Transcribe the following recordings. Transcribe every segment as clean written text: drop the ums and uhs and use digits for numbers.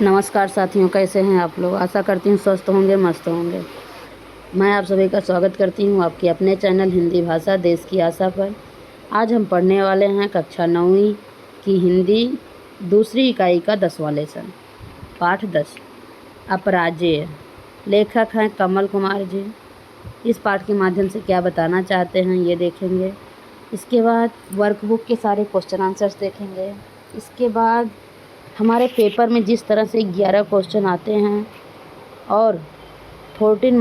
नमस्कार साथियों, कैसे हैं आप लोग। आशा करती हूँ स्वस्थ होंगे, मस्त होंगे। मैं आप सभी का स्वागत करती हूँ आपके अपने चैनल हिंदी भाषा देश की आशा पर। आज हम पढ़ने वाले हैं कक्षा 9वीं की हिंदी दूसरी इकाई का 10वां लेसन, पाठ 10 अपराजेय। लेखक हैं कमल कुमार जी। इस पाठ के माध्यम से क्या बताना चाहते हैं ये देखेंगे। इसके बाद वर्कबुक के सारे क्वेश्चन आंसर्स देखेंगे। इसके बाद हमारे पेपर में जिस तरह से 11 क्वेश्चन आते हैं और 14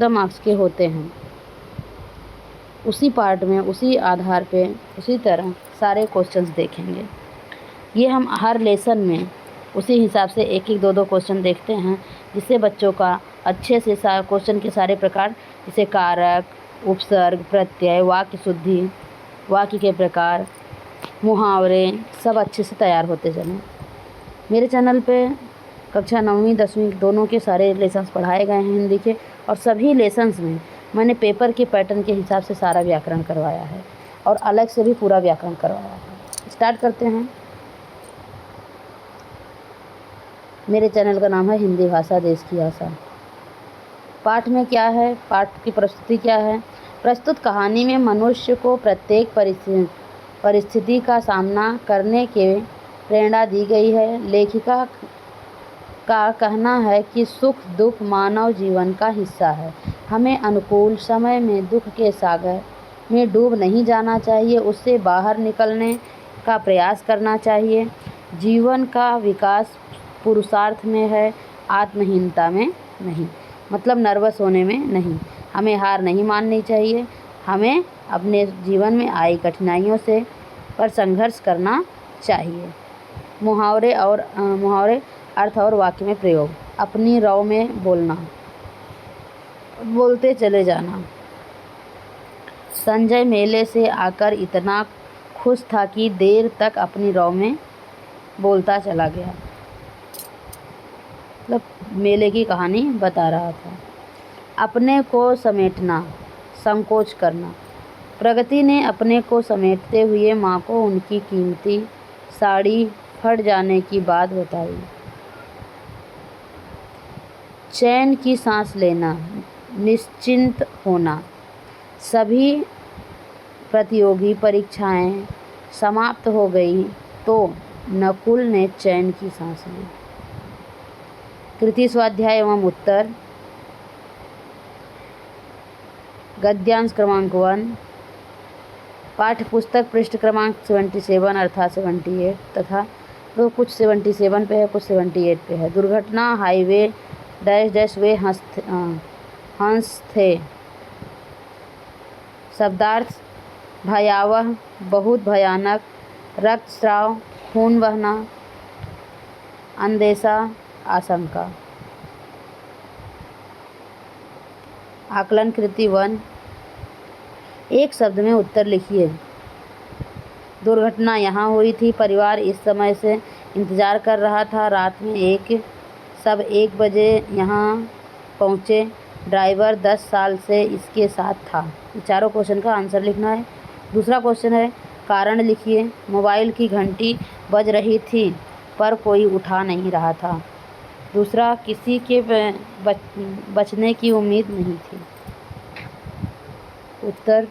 मार्क्स के होते हैं, उसी पार्ट में उसी आधार पे उसी तरह सारे क्वेश्चंस देखेंगे। ये हम हर लेसन में उसी हिसाब से एक एक दो क्वेश्चन देखते हैं, जिससे बच्चों का अच्छे से क्वेश्चन के सारे प्रकार जैसे कारक, उपसर्ग, प्रत्यय, वाक्य शुद्धि, वाक्य के प्रकार, मुहावरे सब अच्छे से तैयार होते चलें। मेरे चैनल पे कक्षा 9वीं 10वीं दोनों के सारे लेसन्स पढ़ाए गए हैं हिंदी के, और सभी लेसन्स में मैंने पेपर के पैटर्न के हिसाब से सारा व्याकरण करवाया है और अलग से भी पूरा व्याकरण करवाया है। स्टार्ट करते हैं। मेरे चैनल का नाम है हिंदी भाषा देश की आशा। पाठ में क्या है, पाठ की प्रस्तुति क्या है। प्रस्तुत कहानी में मनुष्य को प्रत्येक परिस्थिति का सामना करने के प्रेरणा दी गई है। लेखिका का कहना है कि सुख दुख मानव जीवन का हिस्सा है। हमें अनुकूल समय में दुख के सागर में डूब नहीं जाना चाहिए, उससे बाहर निकलने का प्रयास करना चाहिए। जीवन का विकास पुरुषार्थ में है, आत्महीनता में नहीं, मतलब नर्वस होने में नहीं। हमें हार नहीं माननी चाहिए। हमें अपने जीवन में आई कठिनाइयों से पर संघर्ष करना चाहिए। मुहावरे अर्थ और वाक्य में प्रयोग। अपनी राव में बोलना, बोलते चले जाना। संजय मेले से आकर इतना खुश था कि देर तक अपनी राव में बोलता चला गया, मतलब मेले की कहानी बता रहा था। अपने को समेटना, संकोच करना। प्रगति ने अपने को समेटते हुए माँ को उनकी कीमती साड़ी फट जाने की बात बताई। चैन की सांस लेना, निश्चिंत होना। सभी प्रतियोगी परीक्षाएं समाप्त हो गई तो नकुल ने चैन की सांस ली। कृति स्वाध्याय एवं उत्तर। गद्यांश क्रमांक 1, पाठ्य पुस्तक पृष्ठ क्रमांक 77 अर्थात 78 तथा तो कुछ 77 पे है, कुछ 78 पे है। दुर्घटना, हाईवे डैश डैश वे हंस थे। शब्दार्थ भयावह, बहुत भयानक, रक्तस्राव, खून बहना, अंदेशा, आशंका। आकलन कृति 1, एक शब्द में उत्तर लिखिए। दुर्घटना यहाँ हुई थी। परिवार इस समय से इंतज़ार कर रहा था। रात में सब 1 बजे यहाँ पहुँचे। ड्राइवर 10 साल से इसके साथ था। चारों क्वेश्चन का आंसर लिखना है। दूसरा क्वेश्चन है कारण लिखिए। मोबाइल की घंटी बज रही थी पर कोई उठा नहीं रहा था। दूसरा, किसी के बचने की उम्मीद नहीं थी। उत्तर,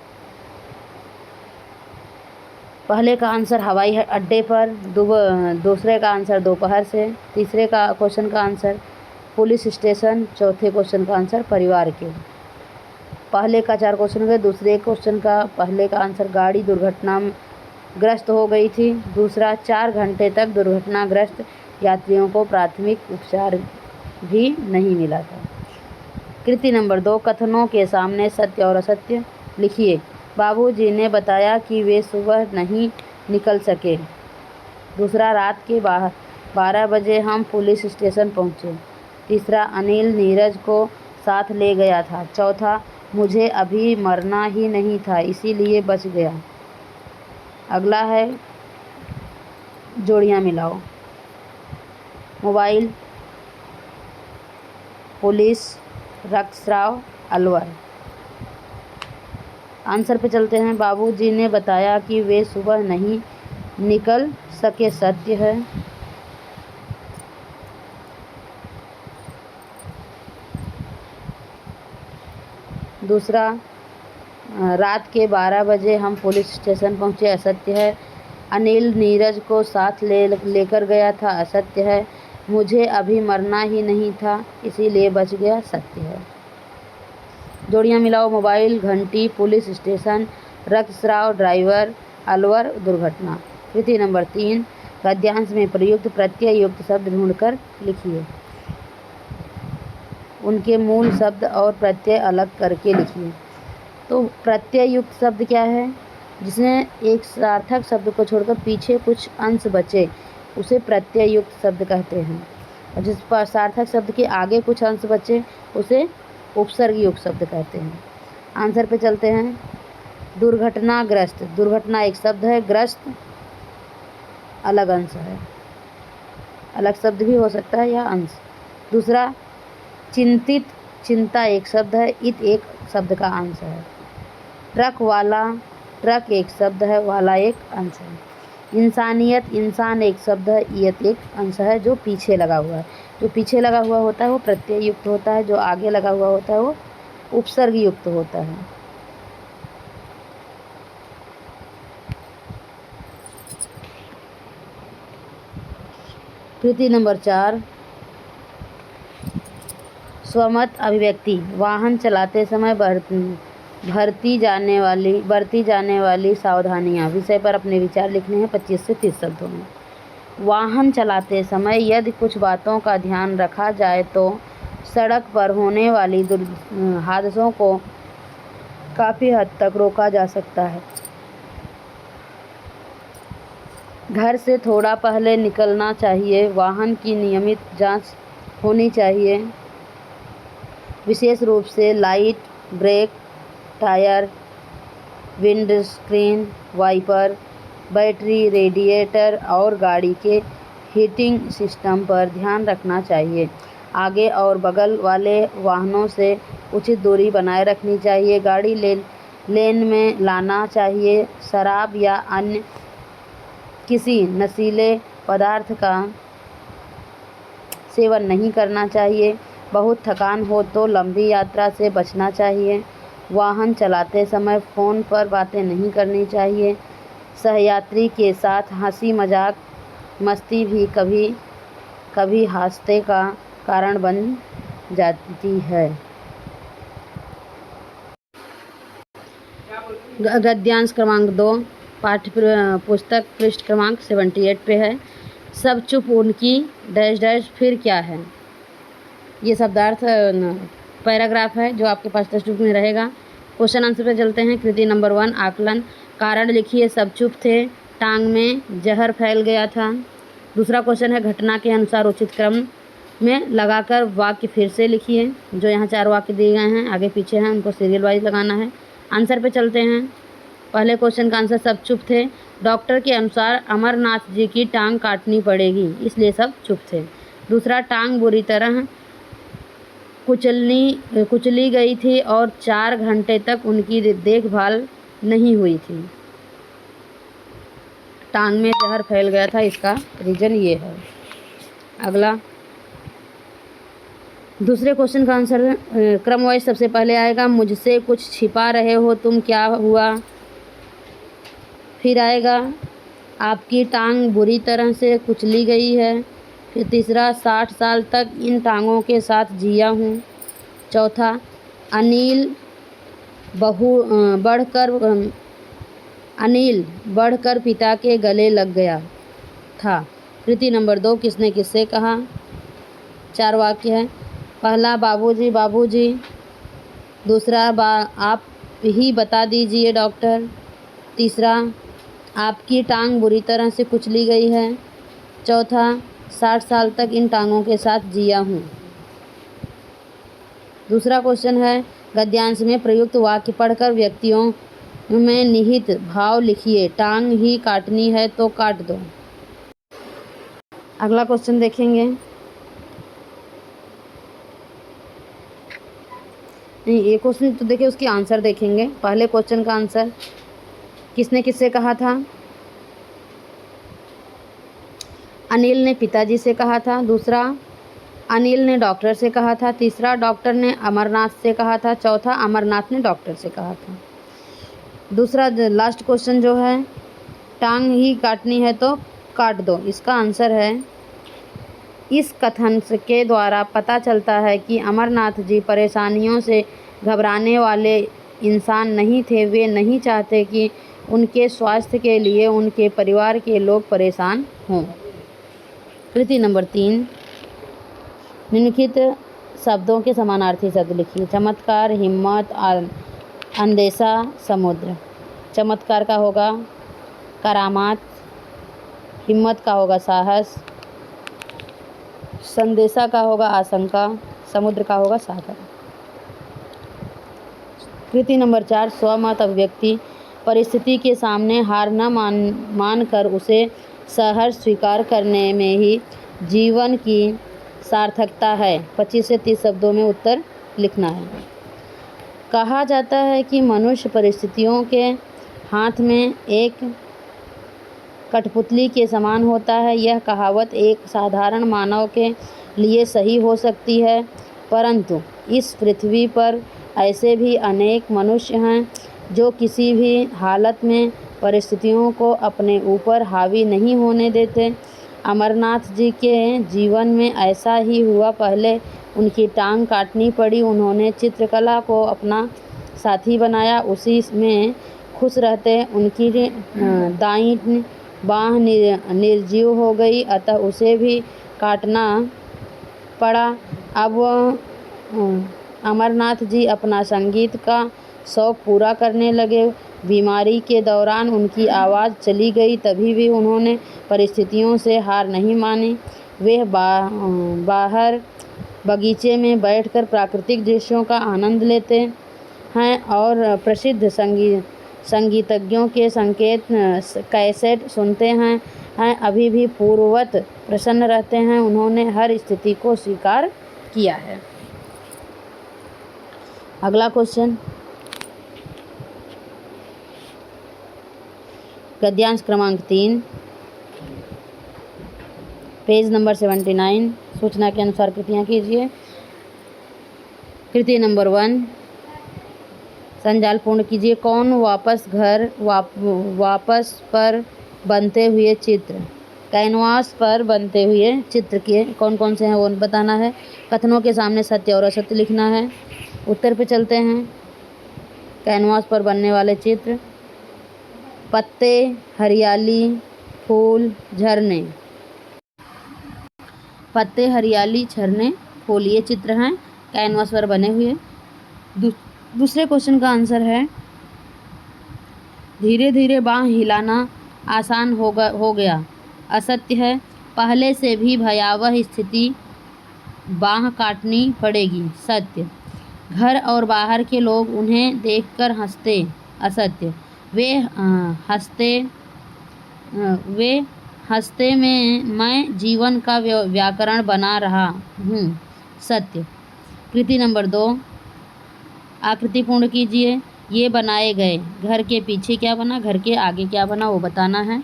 पहले का आंसर हवाई अड्डे पर, दूसरे का आंसर दोपहर से, तीसरे का क्वेश्चन का आंसर पुलिस स्टेशन, चौथे क्वेश्चन का आंसर परिवार के। पहले का 4 क्वेश्चन के, दूसरे क्वेश्चन का पहले का आंसर गाड़ी दुर्घटनाग्रस्त हो गई थी। दूसरा, 4 घंटे तक दुर्घटनाग्रस्त यात्रियों को प्राथमिक उपचार भी नहीं मिला था। कृति नंबर 2, कथनों के सामने सत्य और असत्य लिखिए। बाबूजी ने बताया कि वे सुबह नहीं निकल सके। दूसरा, रात के 12 बजे हम पुलिस स्टेशन पहुँचे। तीसरा, अनिल नीरज को साथ ले गया था। चौथा, मुझे अभी मरना ही नहीं था इसीलिए बच गया। अगला है जोड़ियाँ मिलाओ। मोबाइल, पुलिस, रक्तस्राव, अलवर। आंसर पे चलते हैं। बाबूजी ने बताया कि वे सुबह नहीं निकल सके, सत्य है। दूसरा, रात के 12 बजे हम पुलिस स्टेशन पहुँचे, असत्य है। अनिल नीरज को साथ लेकर गया था, असत्य है। मुझे अभी मरना ही नहीं था इसीलिए बच गया, सत्य है। जोड़ियाँ मिलाओ। मोबाइल, घंटी, पुलिस स्टेशन, रक्तस्राव, ड्राइवर, अलवर, दुर्घटना। कृति नंबर 3, गद्यांश में प्रयुक्त प्रत्यय युक्त शब्द ढूंढकर लिखिए। उनके मूल शब्द और प्रत्यय अलग करके लिखिए। तो प्रत्यय युक्त शब्द क्या है? जिसमें एक सार्थक शब्द को छोड़कर पीछे कुछ अंश बचे उसे प्रत्यय युक्त शब्द कहते हैं, और जिस पर सार्थक शब्द के आगे कुछ अंश बचे उसे उपसर्ग युक्त शब्द कहते हैं। आंसर पे चलते हैं। दुर्घटनाग्रस्त, दुर्घटना एक शब्द है, ग्रस्त अलग अंश है, अलग शब्द भी हो सकता है या अंश। दूसरा, चिंतित, चिंता एक शब्द है, इत एक शब्द का अंश है। ट्रक वाला, ट्रक एक शब्द है, वाला एक अंश है। इंसानियत, इंसान एक शब्द है, ईयत एक अंश है जो पीछे लगा हुआ है। जो पीछे लगा हुआ होता है वो प्रत्यय युक्त होता है, जो आगे लगा हुआ होता है वो उपसर्ग युक्त होता है। कृति नंबर 4, स्वमत अभिव्यक्ति। वाहन चलाते समय बरती जाने वाली सावधानियाँ विषय पर अपने विचार लिखने हैं 25 से 30 शब्दों में। वाहन चलाते समय यदि कुछ बातों का ध्यान रखा जाए तो सड़क पर होने वाली हादसों को काफ़ी हद तक रोका जा सकता है। घर से थोड़ा पहले निकलना चाहिए। वाहन की नियमित जांच होनी चाहिए, विशेष रूप से light, brake, tyre, windscreen, wiper, battery, radiator और गाड़ी के हीटिंग सिस्टम पर ध्यान रखना चाहिए। आगे और बगल वाले वाहनों से उचित दूरी बनाए रखनी चाहिए। गाड़ी लेन में लाना चाहिए। शराब या अन्य किसी नशीले पदार्थ का सेवन नहीं करना चाहिए। बहुत थकान हो तो लंबी यात्रा से बचना चाहिए। वाहन चलाते समय फ़ोन पर बातें नहीं करनी चाहिए। सहयात्री के साथ हंसी मजाक मस्ती भी कभी कभी हादसे का कारण बन जाती है। गद्यांश क्रमांक 2, पाठ्य पुस्तक पृष्ठ क्रमांक 78 पे है। सब चुप, उनकी डैश डैश फिर क्या है। ये शब्दार्थ पैराग्राफ है जो आपके पास टेक्स्ट बुक में रहेगा। क्वेश्चन आंसर पे चलते हैं। कृति नंबर 1, आकलन। कारण लिखिए, सब चुप थे, टांग में जहर फैल गया था। दूसरा क्वेश्चन है, घटना के अनुसार उचित क्रम में लगाकर वाक्य फिर से लिखिए। जो यहाँ 4 वाक्य दिए गए हैं आगे पीछे हैं उनको सीरियल वाइज लगाना है। आंसर पे चलते हैं। पहले क्वेश्चन का आंसर, सब चुप थे, डॉक्टर के अनुसार अमरनाथ जी की टांग काटनी पड़ेगी इसलिए सब चुप थे। दूसरा, टांग बुरी तरह कुचली गई थी और 4 घंटे तक उनकी देखभाल नहीं हुई थी। टांग में जहर फैल गया था, इसका रीज़न ये है। अगला, दूसरे क्वेश्चन का आंसर क्रम वाइज सबसे पहले आएगा, मुझसे कुछ छिपा रहे हो तुम, क्या हुआ। फिर आएगा, आपकी टांग बुरी तरह से कुचली गई है। फिर तीसरा, 60 साल तक इन टांगों के साथ जिया हूँ। चौथा, अनिल बढ़कर पिता के गले लग गया था। कृति नंबर 2, किसने किससे कहा। 4 वाक्य है। पहला, बाबूजी बाबूजी। दूसरा, आप ही बता दीजिए डॉक्टर। तीसरा, आपकी टांग बुरी तरह से कुचली गई है। चौथा, 60 साल तक इन टांगों के साथ जिया हूँ। दूसरा क्वेश्चन है, गद्यांश में प्रयुक्त वाक्य पढ़कर व्यक्तियों में निहित भाव लिखिए। टांग ही काटनी है तो काट दो। अगला क्वेश्चन देखेंगे। नहीं, ये क्वेश्चन तो देखिए, उसकी आंसर देखेंगे। पहले क्वेश्चन का आंसर, किसने किससे कहा था। अनिल ने पिताजी से कहा था। दूसरा, अनिल ने डॉक्टर से कहा था। तीसरा, डॉक्टर ने अमरनाथ से कहा था। चौथा, अमरनाथ ने डॉक्टर से कहा था। दूसरा लास्ट क्वेश्चन जो है, टांग ही काटनी है तो काट दो, इसका आंसर है, इस कथन के द्वारा पता चलता है कि अमरनाथ जी परेशानियों से घबराने वाले इंसान नहीं थे। वे नहीं चाहते कि उनके स्वास्थ्य के लिए उनके परिवार के लोग परेशान हों। कृति नंबर 3, निम्नलिखित शब्दों के समानार्थी शब्द लिखिए। चमत्कार, हिम्मत, अंदेशा, समुद्र। चमत्कार का होगा करामात, हिम्मत का होगा साहस, संदेशा का होगा आशंका, समुद्र का होगा सागर। कृति नंबर 4, स्वमत अभिव्यक्ति। परिस्थिति के सामने हार न मानकर उसे सहर्ष स्वीकार करने में ही जीवन की सार्थकता है। 25 से 30 शब्दों में उत्तर लिखना है। कहा जाता है कि मनुष्य परिस्थितियों के हाथ में एक कठपुतली के समान होता है। यह कहावत एक साधारण मानव के लिए सही हो सकती है, परंतु इस पृथ्वी पर ऐसे भी अनेक मनुष्य हैं जो किसी भी हालत में परिस्थितियों को अपने ऊपर हावी नहीं होने देते। अमरनाथ जी के जीवन में ऐसा ही हुआ। पहले उनकी टांग काटनी पड़ी, उन्होंने चित्रकला को अपना साथी बनाया, उसी में खुश रहते। उनकी दाईं बाँह निर्जीव हो गई, अतः उसे भी काटना पड़ा। अब अमरनाथ जी अपना संगीत का शौक़ पूरा करने लगे। बीमारी के दौरान उनकी आवाज़ चली गई, तभी भी उन्होंने परिस्थितियों से हार नहीं मानी। वे बाहर बगीचे में बैठकर प्राकृतिक दृश्यों का आनंद लेते हैं और प्रसिद्ध संगीतज्ञों के कैसेट सुनते हैं। अभी भी पूर्ववत प्रसन्न रहते हैं। उन्होंने हर स्थिति को स्वीकार किया है। अगला क्वेश्चन, गद्यांश क्रमांक 3, पेज नंबर 79। सूचना के अनुसार कृतियाँ कीजिए। कृति नंबर 1, संजाल पूर्ण कीजिए। कौन वापस पर बनते हुए चित्र, कैनवास पर बनते हुए चित्र के कौन कौन से हैं वो बताना है। कथनों के सामने सत्य और असत्य लिखना है। उत्तर पे चलते हैं। कैनवास पर बनने वाले चित्र, पत्ते, हरियाली, फूल, झरने। पत्ते, हरियाली, झरने, फूल, ये चित्र हैं कैनवास पर बने हुए। दूसरे क्वेश्चन का आंसर है, धीरे धीरे बाँह हिलाना आसान हो गया। असत्य है, पहले से भी भयावह स्थिति, बाँह काटनी पड़ेगी। सत्य, घर और बाहर के लोग उन्हें देखकर हंसते। असत्य, वे हंसते में मैं जीवन का व्याकरण बना रहा हूँ। सत्य। कृति नंबर 2, आकृति पूर्ण कीजिए। ये बनाए गए, घर के पीछे क्या बना, घर के आगे क्या बना, वो बताना है।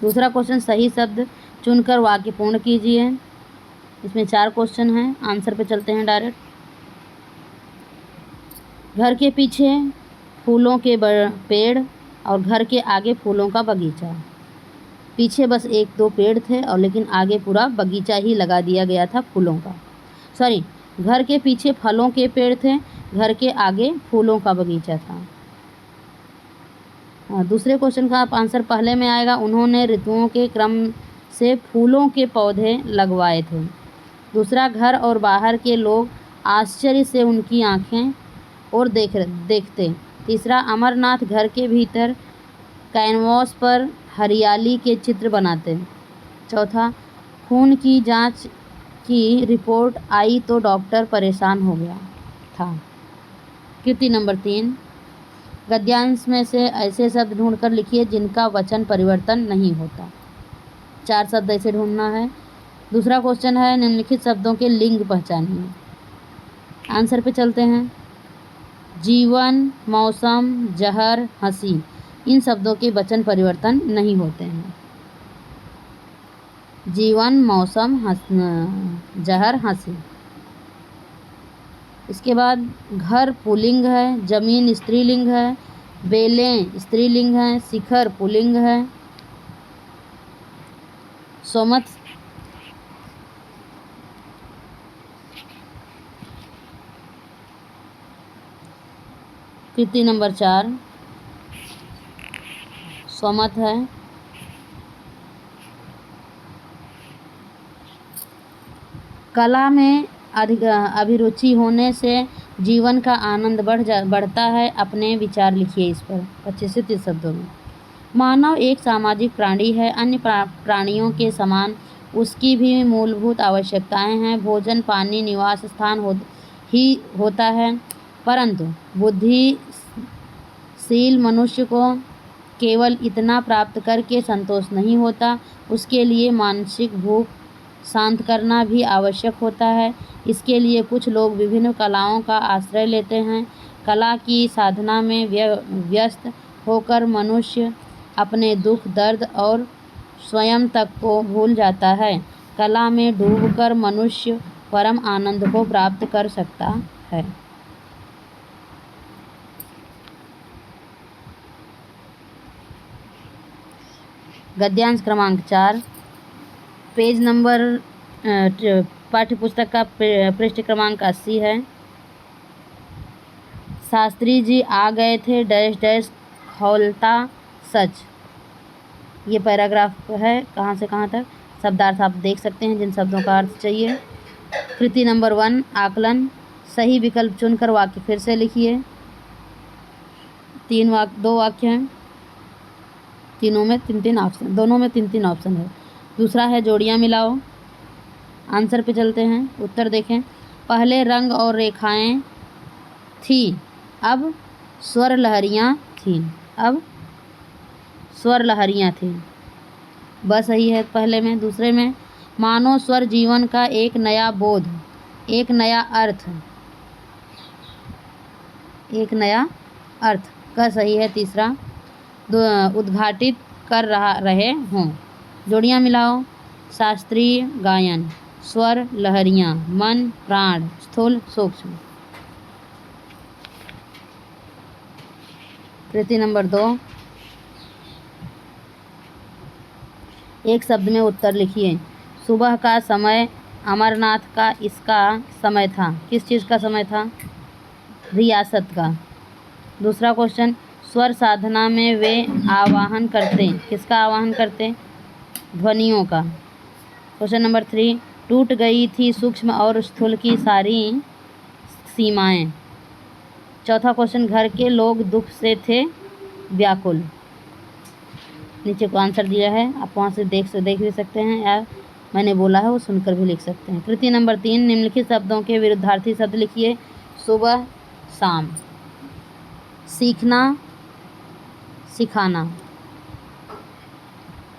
दूसरा क्वेश्चन, सही शब्द चुनकर वाक्य पूर्ण कीजिए। इसमें 4 क्वेश्चन हैं, आंसर पे चलते हैं डायरेक्ट। घर के पीछे फूलों के पेड़ और घर के आगे फूलों का बगीचा। पीछे बस 1-2 पेड़ थे और लेकिन आगे पूरा बगीचा ही लगा दिया गया था फूलों का। घर के पीछे फलों के पेड़ थे, घर के आगे फूलों का बगीचा था। दूसरे क्वेश्चन का आंसर पहले में आएगा, उन्होंने ऋतुओं के क्रम से फूलों के पौधे लगवाए थे। दूसरा, घर और बाहर के लोग आश्चर्य से उनकी आँखें और देखते। तीसरा, अमरनाथ घर के भीतर कैनवास पर हरियाली के चित्र बनाते। चौथा, खून की जांच की रिपोर्ट आई तो डॉक्टर परेशान हो गया था। कृति नंबर 3, गद्यांश में से ऐसे शब्द ढूंढकर लिखिए जिनका वचन परिवर्तन नहीं होता। 4 शब्द ऐसे ढूंढना है। दूसरा क्वेश्चन है, निम्नलिखित शब्दों के लिंग पहचानिए। आंसर पे चलते हैं। जीवन, मौसम, जहर, हंसी, इन शब्दों के वचन परिवर्तन नहीं होते हैं। जीवन मौसम जहर हंसी। इसके बाद घर पुल्लिंग है, जमीन स्त्रीलिंग है, बेलें स्त्रीलिंग है, शिखर पुल्लिंग है, सोमत कृति नंबर 4 सोमत है। कला में अधिक अभिरुचि होने से जीवन का आनंद बढ़ता है। अपने विचार लिखिए इस पर 25 से 30 शब्दों में। मानव एक सामाजिक प्राणी है। अन्य प्राणियों के समान उसकी भी मूलभूत आवश्यकताएं हैं। भोजन, पानी, निवास स्थान होता है, परंतु बुद्धिशील मनुष्य को केवल इतना प्राप्त करके संतोष नहीं होता, उसके लिए मानसिक भूख शांत करना भी आवश्यक होता है। इसके लिए कुछ लोग विभिन्न कलाओं का आश्रय लेते हैं। कला की साधना में व्यस्त होकर मनुष्य अपने दुख, दर्द और स्वयं तक को भूल जाता है। कला में डूबकर मनुष्य परम आनंद को प्राप्त कर सकता है। गद्यांश क्रमांक 4 पेज नंबर पाठ्य पुस्तक का पृष्ठ क्रमांक 80 है। शास्त्री जी आ गए थे डैश डैश खौलता सच। ये पैराग्राफ है, कहाँ से कहाँ तक। शब्दार्थ आप देख सकते हैं जिन शब्दों का अर्थ चाहिए। कृति नंबर 1 आकलन। सही विकल्प चुनकर वाक्य फिर से लिखिए। 2 वाक्य हैं, तीनों में 3-3 ऑप्शन, दोनों में 3-3 ऑप्शन है। दूसरा है जोड़ियाँ मिलाओ। आंसर पे चलते हैं, उत्तर देखें। पहले रंग और रेखाएं थी, अब स्वर लहरियाँ थीं। अब स्वर लहरियाँ थीं, बस सही है पहले में। दूसरे में मानो स्वर जीवन का एक नया बोध, एक नया अर्थ का सही है। तीसरा उद्घाटित कर रहे हों। जोड़ियाँ मिलाओ। शास्त्रीय गायन, स्वर लहरियाँ, मन प्राण, स्थूल सूक्ष्म। कृति नंबर 2 एक शब्द में उत्तर लिखिए। सुबह का समय अमरनाथ का इसका समय था। किस चीज़ का समय था? रियासत का। दूसरा क्वेश्चन, स्वर साधना में वे आवाहन करते, किसका आवाहन करते? ध्वनियों का। क्वेश्चन नंबर 3, टूट गई थी सूक्ष्म और स्थूल की सारी सीमाएं। चौथा क्वेश्चन, घर के लोग दुख से थे व्याकुल। नीचे को आंसर दिया है, आप वहाँ से देख भी सकते हैं, या मैंने बोला है वो सुनकर भी लिख सकते हैं। कृति नंबर 3, निम्नलिखित शब्दों के विरुद्धार्थी शब्द लिखिए। सुबह शाम, सीखना सिखाना,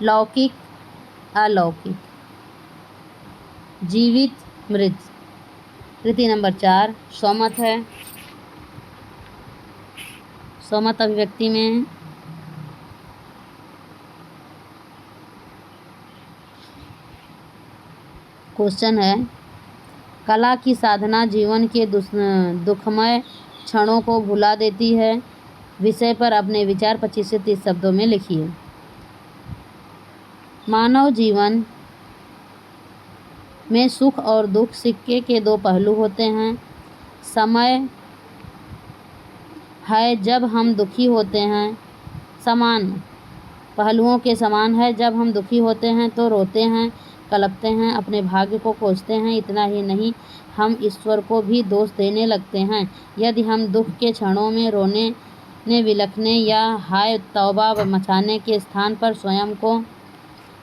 लौकिक अलौकिक, जीवित मृत। कृति नंबर 4 सोमत है। सोमत अभिव्यक्ति में क्वेश्चन है, कला की साधना जीवन के दुखमय क्षणों को भुला देती है। विषय पर अपने विचार 25 से 30 शब्दों में लिखिए। मानव जीवन में सुख और दुख सिक्के के 2 पहलू होते हैं। समय है जब हम दुखी होते हैं, समान पहलुओं के समान है। जब हम दुखी होते हैं तो रोते हैं, कलपते हैं, अपने भाग्य को कोसते हैं। इतना ही नहीं, हम ईश्वर को भी दोष देने लगते हैं। यदि हम दुख के क्षणों में रोने, विलखने या हाय तौबा मचाने के स्थान पर स्वयं को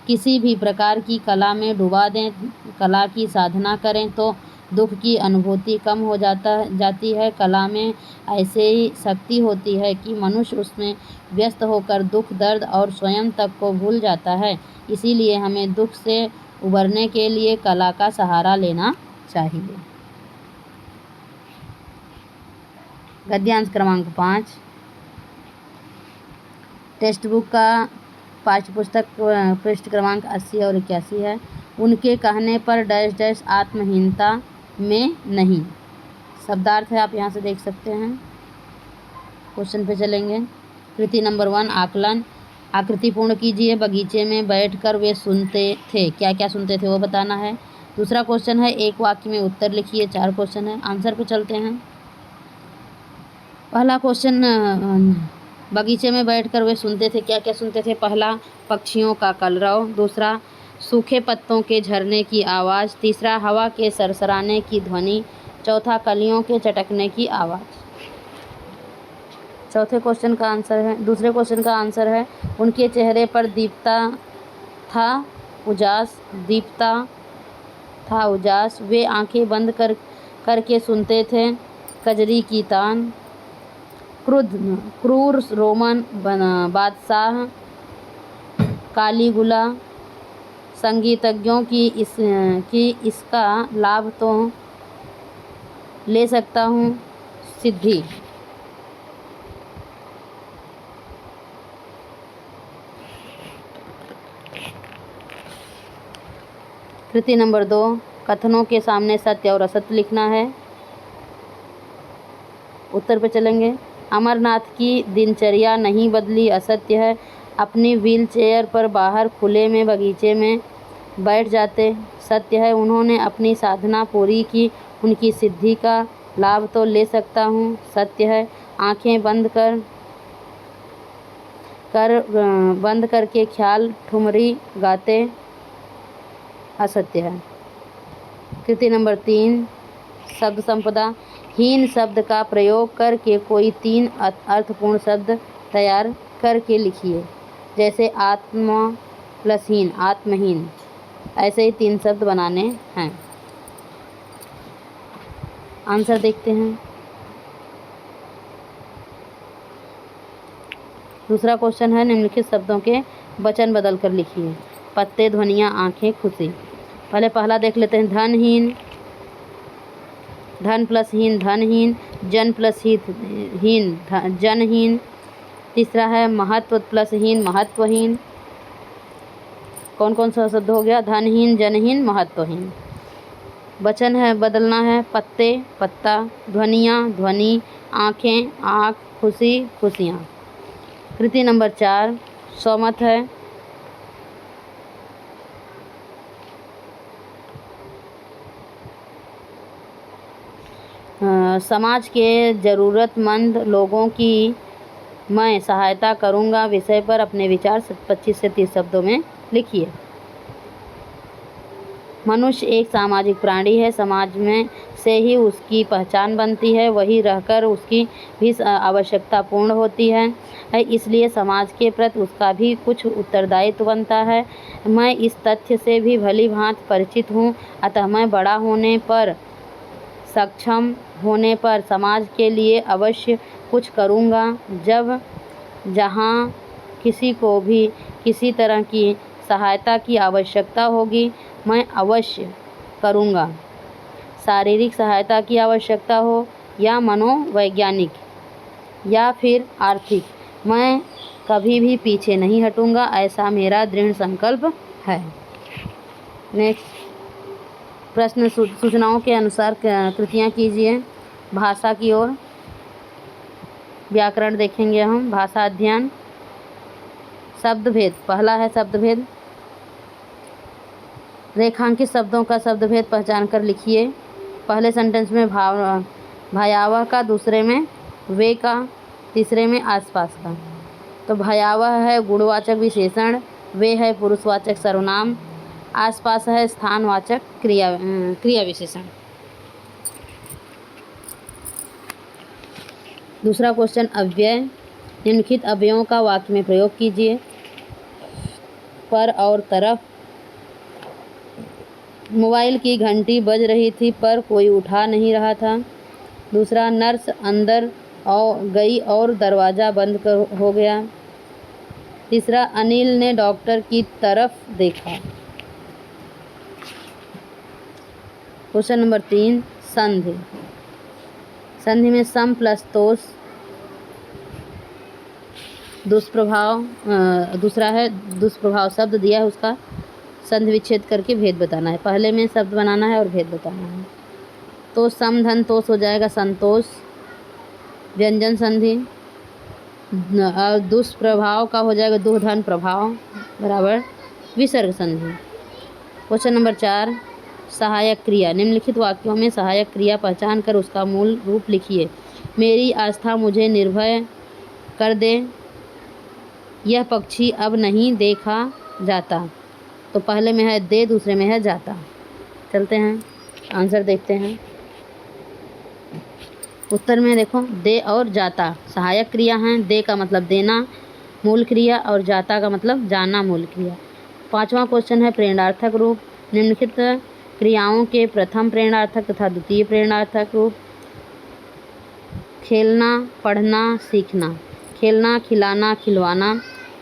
किसी भी प्रकार की कला में डुबा दें, कला की साधना करें, तो दुख की अनुभूति कम हो जाती है। कला में ऐसे ही शक्ति होती है कि मनुष्य उसमें व्यस्त होकर दुख, दर्द और स्वयं तक को भूल जाता है। इसीलिए हमें दुख से उबरने के लिए कला का सहारा लेना चाहिए। गद्यांश क्रमांक 5 टेक्स्ट बुक का पाठ्य पुस्तक पृष्ठ क्रमांक 80 और 81 है। उनके कहने पर डैश डैश आत्महीनता में नहीं। शब्दार्थ है, आप यहाँ से देख सकते हैं। क्वेश्चन पे चलेंगे। कृति नंबर 1 आकलन। आकृति पूर्ण कीजिए। बगीचे में बैठकर वे सुनते थे। क्या क्या सुनते थे वो बताना है। दूसरा क्वेश्चन है एक वाक्य में उत्तर लिखिए। 4 क्वेश्चन है। आंसर पे चलते हैं। पहला क्वेश्चन, बगीचे में बैठकर वे सुनते थे। क्या क्या सुनते थे। पहला, पक्षियों का कलरव। दूसरा, सूखे पत्तों के झरने की आवाज़। तीसरा, हवा के सरसराने की ध्वनि। चौथा, कलियों के चटकने की आवाज़। चौथे क्वेश्चन का आंसर है, दूसरे क्वेश्चन का आंसर है उनके चेहरे पर दीप्ता था उजास। वे आंखें बंद करके सुनते थे। कजरी की तान। क्रूर रोमन बादशाह कालीगुला। संगीतज्ञों की इसका लाभ तो ले सकता हूँ। सिद्धि। कृति नंबर 2 कथनों के सामने सत्य और असत्य लिखना है। उत्तर पे चलेंगे। अमरनाथ की दिनचर्या नहीं बदली, असत्य है। अपनी व्हील चेयर पर बाहर खुले में बगीचे में बैठ जाते, सत्य है। उन्होंने अपनी साधना पूरी की, उनकी सिद्धि का लाभ तो ले सकता हूँ, सत्य है। आंखें बंद करके ख्याल ठुमरी गाते, असत्य है। कृति नंबर 3 शब्द संपदा। हीन शब्द का प्रयोग करके कोई 3 अर्थपूर्ण शब्द तैयार करके लिखिए। जैसे आत्मा प्लस हीन, आत्महीन। ऐसे ही 3 शब्द बनाने हैं। आंसर देखते हैं। दूसरा क्वेश्चन है निम्नलिखित शब्दों के वचन बदल कर लिखिए। पत्ते, ध्वनियाँ, आंखें, खुशी। पहला देख लेते हैं। धनहीन, धन प्लस हीन, धनहीन। जन प्लस हीन, जनहीन। तीसरा है महत्व प्लस हीन, महत्वहीन। कौन कौन सा शब्द हो गया। धनहीन, जनहीन, महत्वहीन। वचन है बदलना है। पत्ते, पत्ता। ध्वनियाँ, ध्वनि। आँखें, आँख। खुशी, खुशियाँ। कृति नंबर 4 सहमत है। समाज के ज़रूरतमंद लोगों की मैं सहायता करूंगा विषय पर अपने विचार 25 से 30 शब्दों में लिखिए। मनुष्य एक सामाजिक प्राणी है। समाज में से ही उसकी पहचान बनती है, वही रहकर उसकी भी आवश्यकता पूर्ण होती है। इसलिए समाज के प्रति उसका भी कुछ उत्तरदायित्व बनता है। मैं इस तथ्य से भी भली भांति परिचित हूँ। अतः मैं बड़ा होने पर, सक्षम होने पर समाज के लिए अवश्य कुछ करूँगा। जहाँ किसी को भी किसी तरह की सहायता की आवश्यकता होगी, मैं अवश्य करूँगा। शारीरिक सहायता की आवश्यकता हो या मनोवैज्ञानिक या फिर आर्थिक, मैं कभी भी पीछे नहीं हटूँगा। ऐसा मेरा दृढ़ संकल्प है। नेक्स्ट प्रश्न सूचनाओं के अनुसार कृतियाँ कीजिए। भाषा की ओर व्याकरण देखेंगे हम। भाषा अध्ययन। शब्दभेद। पहला है शब्दभेद। रेखांकित शब्दों का शब्दभेद पहचान कर लिखिए। पहले सेंटेंस में भयावह का, दूसरे में वे का, तीसरे में आसपास का। तो भयावह है गुणवाचक विशेषण, वे है पुरुषवाचक सर्वनाम, आसपास है स्थानवाचक क्रिया विशेषण। दूसरा क्वेश्चन अव्यय। निम्नलिखित अव्ययों का वाक्य में प्रयोग कीजिए। पर और तरफ। मोबाइल की घंटी बज रही थी पर कोई उठा नहीं रहा था। दूसरा, नर्स अंदर गई और दरवाज़ा बंद हो गया। तीसरा, अनिल ने डॉक्टर की तरफ देखा। क्वेश्चन नंबर 3 संधि। संधि में सम प्लस तोष, दुष्प्रभाव दूसरा है दुष्प्रभाव, शब्द दिया है उसका संधि विच्छेद करके भेद बताना है। पहले में शब्द बनाना है और भेद बताना है। तो समधन तोष हो जाएगा संतोष, व्यंजन संधि। और दुष्प्रभाव का हो जाएगा दुर्धन प्रभाव बराबर विसर्ग संधि। क्वेश्चन नंबर 4, सहायक क्रिया। निम्नलिखित वाक्यों में सहायक क्रिया पहचान कर उसका मूल रूप लिखिए। मेरी आस्था मुझे निर्भय कर दे, यह पक्षी अब नहीं देखा जाता। तो पहले में है दे, दूसरे में है जाता। चलते हैं आंसर देखते हैं। उत्तर में देखो दे और जाता सहायक क्रिया हैं। दे का मतलब देना मूल क्रिया और जाता का मतलब जाना मूल क्रिया। 5वां क्वेश्चन है प्रेरणार्थक रूप। निम्नलिखित क्रियाओं के प्रथम प्रेरणार्थक तथा द्वितीय प्रेरणार्थक रूप। खेलना, पढ़ना, सीखना। खेलना, खिलाना, खिलवाना।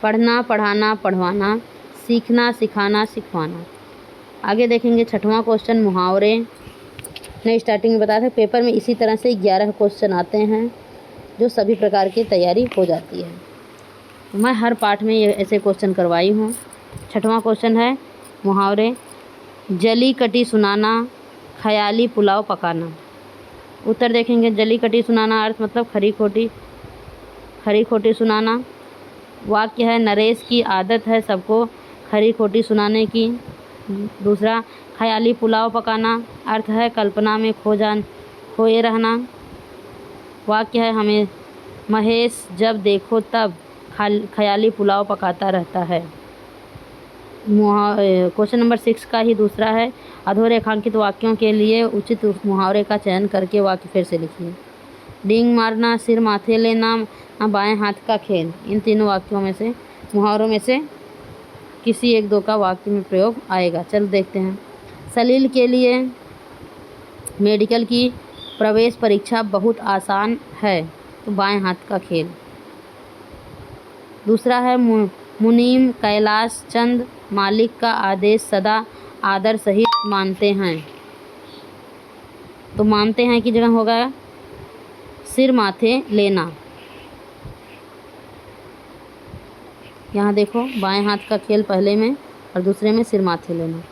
पढ़ना, पढ़ाना, पढ़वाना। सीखना, सिखाना, सिखवाना। आगे देखेंगे 6वां क्वेश्चन मुहावरे। ने स्टार्टिंग में बताया था पेपर में इसी तरह से 11 क्वेश्चन आते हैं जो सभी प्रकार की तैयारी हो जाती है। मैं हर पार्ट में ये ऐसे क्वेश्चन करवाई हूँ। 6वां क्वेश्चन है मुहावरे। जली कटी सुनाना, ख्याली पुलाव पकाना। उत्तर देखेंगे जली कटी सुनाना अर्थ मतलब खरी खोटी सुनाना। वाक्य है नरेश की आदत है सबको खरी खोटी सुनाने की। दूसरा ख्याली पुलाव पकाना अर्थ है कल्पना में खोए रहना। वाक्य है हमें महेश जब देखो तब ख्याली पुलाव पकाता रहता है। क्वेश्चन नंबर 6 का ही दूसरा है अधोरेखांकित वाक्यों के लिए उचित मुहावरे का चयन करके वाक्य फिर से लिखिए। डींग मारना, सिर माथे लेना, बाएं हाथ का खेल। इन तीनों वाक्यों में से मुहावरों में से किसी एक दो का वाक्य में प्रयोग आएगा। चल देखते हैं। सलील के लिए मेडिकल की प्रवेश परीक्षा बहुत आसान है, तो बाएं हाथ का खेल। दूसरा है मुनीम कैलाश चंद मालिक का आदेश सदा आदर सहित मानते हैं, तो मानते हैं की जगह होगा सिर माथे लेना। यहाँ देखो बाएं हाथ का खेल पहले में और दूसरे में सिर माथे लेना।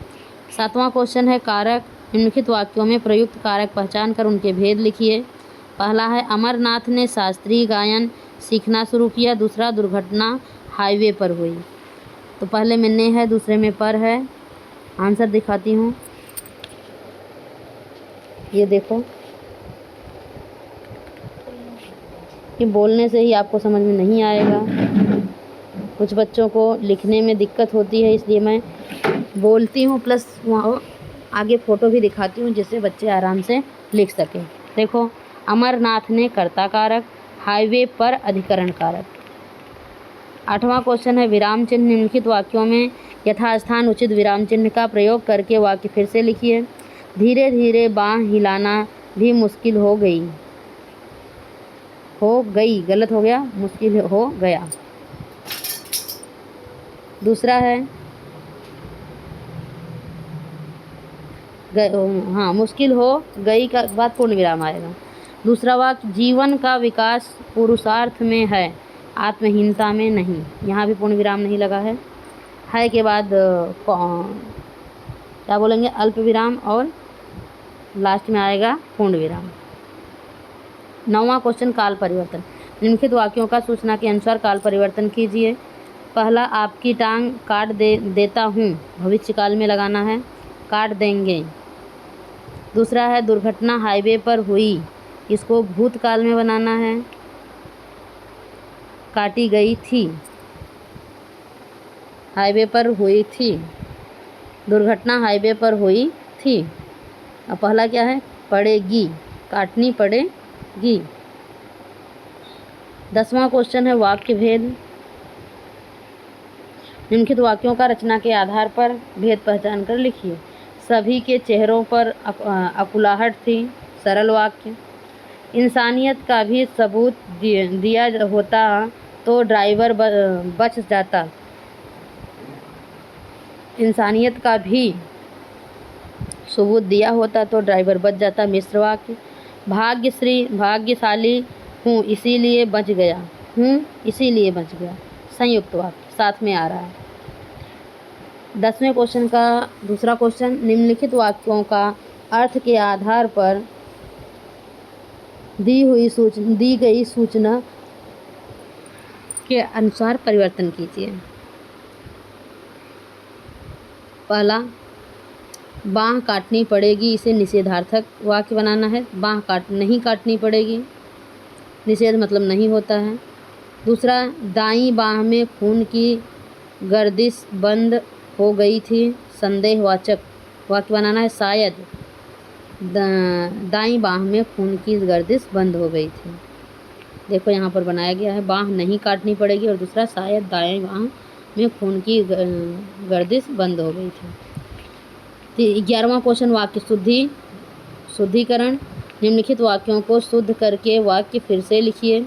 7वां क्वेश्चन है कारक। निम्नलिखित वाक्यों में प्रयुक्त कारक पहचान कर उनके भेद लिखिए। पहला है अमरनाथ ने शास्त्रीय गायन सीखना शुरू किया। दूसरा दुर्घटना हाईवे पर हुई। तो पहले में ने है, दूसरे में पर है। आंसर दिखाती हूँ, ये देखो, कि बोलने से ही आपको समझ में नहीं आएगा। कुछ बच्चों को लिखने में दिक्कत होती है, इसलिए मैं बोलती हूँ प्लस वहाँ आगे फ़ोटो भी दिखाती हूँ जिससे बच्चे आराम से लिख सकें। देखो अमरनाथ ने कर्ता कारक, हाईवे पर अधिकरण कारक। 8वां क्वेश्चन है विराम चिन्ह। निम्नलिखित वाक्यों में यथास्थान उचित विराम चिन्ह का प्रयोग करके वाक्य फिर से लिखिए। धीरे धीरे बाँह हिलाना भी मुश्किल हो गई गलत हो गया, मुश्किल हो गया। दूसरा है मुश्किल हो गई का बाद पूर्ण विराम आएगा। दूसरा वाक्य जीवन का विकास पुरुषार्थ में है, आत्महीनता में नहीं। यहाँ भी पूर्ण विराम नहीं लगा है के बाद क्या बोलेंगे अल्प विराम और लास्ट में आएगा पूर्ण विराम। 9वां क्वेश्चन काल परिवर्तन। निम्नलिखित वाक्यों का सूचना के अनुसार काल परिवर्तन कीजिए। पहला आपकी टांग काट देता हूँ, भविष्य काल में लगाना है, काट देंगे। दूसरा है दुर्घटना हाईवे पर हुई, इसको भूतकाल में बनाना है, काटी गई थी। हाईवे पर हुई थी, दुर्घटना हाईवे पर हुई थी। अब पहला क्या है पड़ेगी, काटनी पड़ेगी। 10वां क्वेश्चन है वाक्य भेद। निम्नलिखित वाक्यों का रचना के आधार पर भेद पहचान कर लिखिए। सभी के चेहरों पर अकुलाहट थी, सरल वाक्य। इंसानियत का भी सबूत दिया होता तो ड्राइवर बच जाता। इंसानियत का भी सबूत दिया होता तो ड्राइवर बच जाता। मिश्र वाक्य। भाग्यशाली हूँ इसीलिए बच गया हूँ इसीलिए बच गया। संयुक्त वाक्य साथ में आ रहा है। 10वें क्वेश्चन का दूसरा क्वेश्चन, निम्नलिखित वाक्यों का अर्थ के आधार पर दी गई सूचना के अनुसार परिवर्तन कीजिए। पहला, बाँह काटनी पड़ेगी, इसे निषेधार्थक वाक्य बनाना है। बाँह नहीं काटनी पड़ेगी, निषेध मतलब नहीं होता है। दूसरा, दाईं बाँह में खून की गर्दिश बंद हो गई थी, संदेहवाचक वाक्य बनाना है। शायद दाईं बाँह में खून की गर्दिश बंद हो गई थी। देखो यहाँ पर बनाया गया है, बाँह नहीं काटनी पड़ेगी और दूसरा शायद दाईं बाँह में खून की गर्दिश बंद हो गई थी। 11वां क्वेश्चन, वाक्य शुद्धिकरण। निम्नलिखित वाक्यों को शुद्ध करके वाक्य फिर से लिखिए।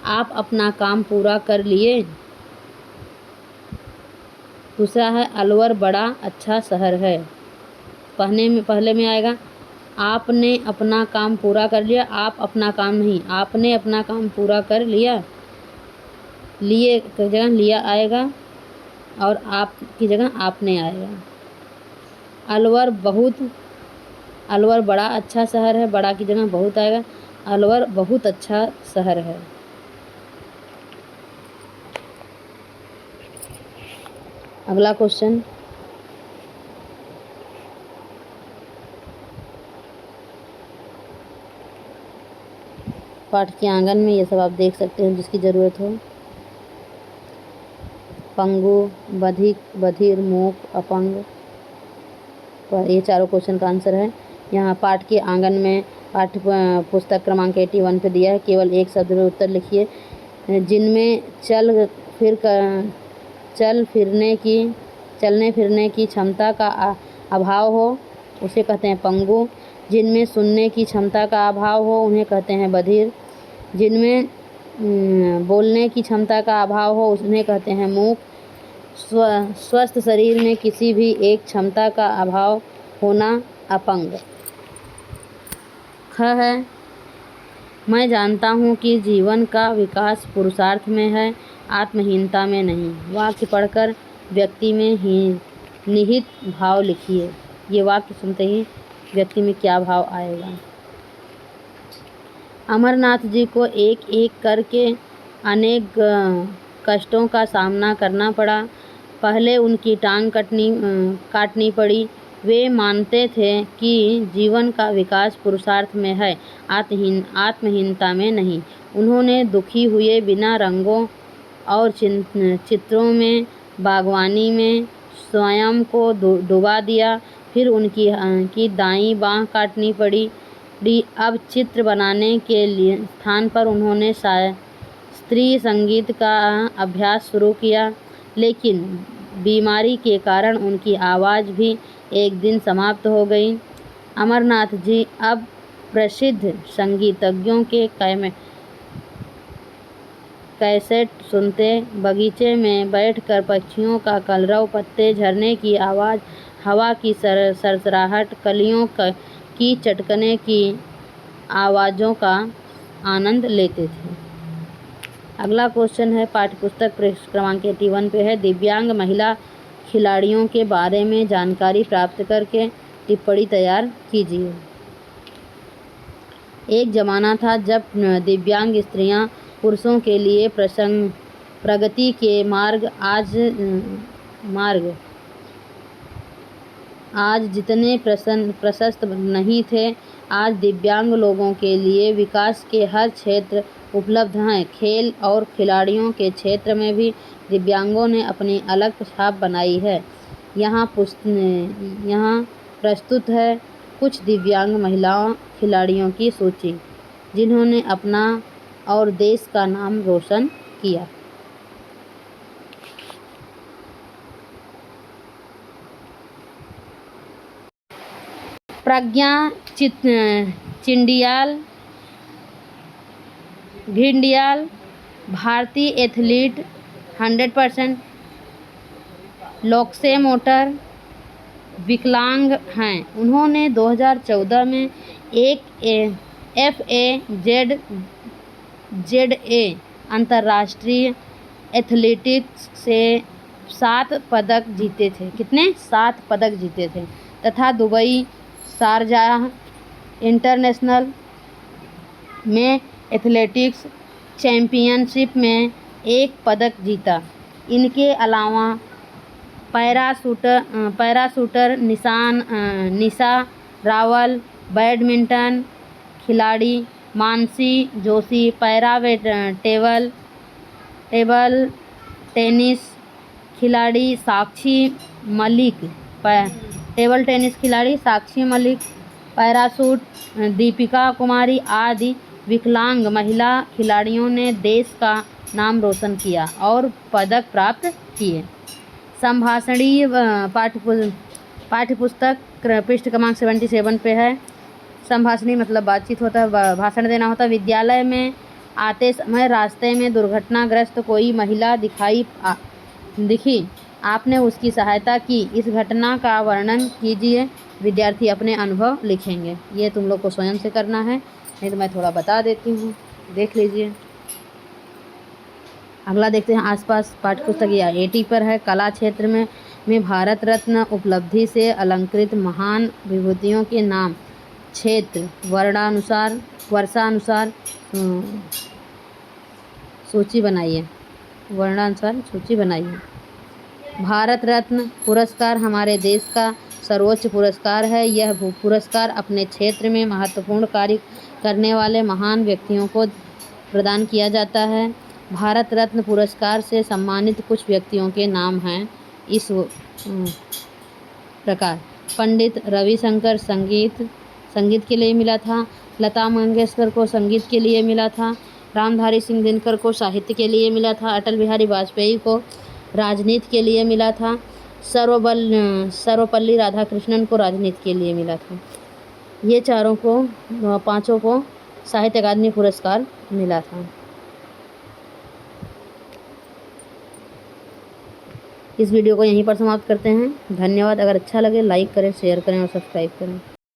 आप अपना काम पूरा कर लिए। दूसरा है, अलवर बड़ा अच्छा शहर है। पहले में आएगा, आपने अपना काम पूरा कर लिया। आप अपना काम नहीं, आपने अपना काम पूरा कर लिया। लिए की जगह लिया आएगा और आप की जगह आपने आएगा। अलवर बड़ा अच्छा शहर है, बड़ा की जगह बहुत आएगा। अलवर बहुत अच्छा शहर है। अगला क्वेश्चन, पाठ के आंगन में ये सब आप देख सकते हैं जिसकी ज़रूरत हो। पंगु, बधिक, बधिर, मूक, अपंग, ये चारों क्वेश्चन का आंसर है। यहाँ पाठ के आंगन में पाठ्य पुस्तक क्रमांक 81 पे दिया है। केवल एक शब्द में उत्तर लिखिए। जिनमें चलने फिरने की क्षमता का अभाव हो उसे कहते हैं पंगु। जिनमें सुनने की क्षमता का अभाव हो उन्हें कहते हैं बधिर। जिनमें बोलने की क्षमता का अभाव हो उन्हें कहते हैं मूक। स्वस्थ शरीर में किसी भी एक क्षमता का अभाव होना अपंग। ख है, मैं जानता हूँ कि जीवन का विकास पुरुषार्थ में है, आत्महीनता में नहीं। वाक्य पढ़कर व्यक्ति में ही निहित भाव लिखिए। ये वाक्य सुनते ही व्यक्ति में क्या भाव आएगा। अमरनाथ जी को एक एक करके अनेक कष्टों का सामना करना पड़ा। पहले उनकी टांग काटनी पड़ी। वे मानते थे कि जीवन का विकास पुरुषार्थ में है, आत्महीनता में नहीं। उन्होंने दुखी हुए बिना रंगों और चित्रों में, बागवानी में स्वयं को डुबा दिया। फिर उनकी दाईं बाँह काटनी पड़ी। अब चित्र बनाने के लिए स्थान पर उन्होंने शास्त्रीय संगीत का अभ्यास शुरू किया, लेकिन बीमारी के कारण उनकी आवाज़ भी एक दिन समाप्त हो गई। अमरनाथ जी अब प्रसिद्ध संगीतज्ञों के कैसेट सुनते, बगीचे में बैठकर पक्षियों का कलरव, पत्ते झरने की आवाज़, हवा की सरसराहट, कलियों की चटकने की आवाज़ों का आनंद लेते थे। अगला क्वेश्चन है, पाठ्यपुस्तक पृष्ठ क्रमांक 81 पे है। दिव्यांग महिला खिलाड़ियों के बारे में जानकारी प्राप्त करके टिप्पणी तैयार कीजिए। एक ज़माना था जब दिव्यांग स्त्रियां पुरुषों के लिए प्रगति के आज जितने प्रशस्त नहीं थे। आज दिव्यांग लोगों के लिए विकास के हर क्षेत्र उपलब्ध हैं। खेल और खिलाड़ियों के क्षेत्र में भी दिव्यांगों ने अपनी अलग छाप बनाई है। यहाँ प्रस्तुत है कुछ दिव्यांग महिलाओं खिलाड़ियों की सूची जिन्होंने अपना और देश का नाम रोशन किया। प्रज्ञा घिंडियाल भारतीय एथलीट 100% लोकसे मोटर विकलांग हैं। उन्होंने 2014 में एक FAZA अंतर्राष्ट्रीय एथलेटिक्स से 7 पदक जीते थे। कितने? 7 पदक जीते थे। तथा दुबई शारजाह इंटरनेशनल में एथलेटिक्स चैम्पियनशिप में 1 पदक जीता। इनके अलावा पैराशूटर निशा रावल, बैडमिंटन खिलाड़ी मानसी जोशी, टेबल टेनिस खिलाड़ी साक्षी मलिक, पैराशूट दीपिका कुमारी आदि विकलांग महिला खिलाड़ियों ने देश का नाम रोशन किया और पदक प्राप्त किए। संभाषणीय पाठ्यपुस्तक पृष्ठ क्रमांक 77 पे है। संभाषणी मतलब बातचीत होता है, भाषण देना होता है। विद्यालय में आते समय रास्ते में दुर्घटनाग्रस्त कोई महिला दिखी, आपने उसकी सहायता की। इस घटना का वर्णन कीजिए। विद्यार्थी अपने अनुभव लिखेंगे। ये तुम लोग को स्वयं से करना है, नहीं तो मैं थोड़ा बता देती हूँ, देख लीजिए। अगला देखते हैं आसपास पाठ्यपुस्तक या 80 पर है। कला क्षेत्र में भारत रत्न उपलब्धि से अलंकृत महान विभूतियों के नाम क्षेत्र वर्षानुसार सूची बनाइए। भारत रत्न पुरस्कार हमारे देश का सर्वोच्च पुरस्कार है। यह पुरस्कार अपने क्षेत्र में महत्वपूर्ण कार्य करने वाले महान व्यक्तियों को प्रदान किया जाता है। भारत रत्न पुरस्कार से सम्मानित कुछ व्यक्तियों के नाम हैं इस प्रकार। पंडित रविशंकर संगीत के लिए मिला था। लता मंगेशकर को संगीत के लिए मिला था। रामधारी सिंह दिनकर को साहित्य के लिए मिला था। अटल बिहारी वाजपेयी को राजनीति के लिए मिला था। सर्वपल्ली राधाकृष्णन को राजनीति के लिए मिला था। ये पांचों को साहित्य अकादमी पुरस्कार मिला था। इस वीडियो को यहीं पर समाप्त करते हैं। धन्यवाद। अगर अच्छा लगे लाइक करें, शेयर करें और सब्सक्राइब करें।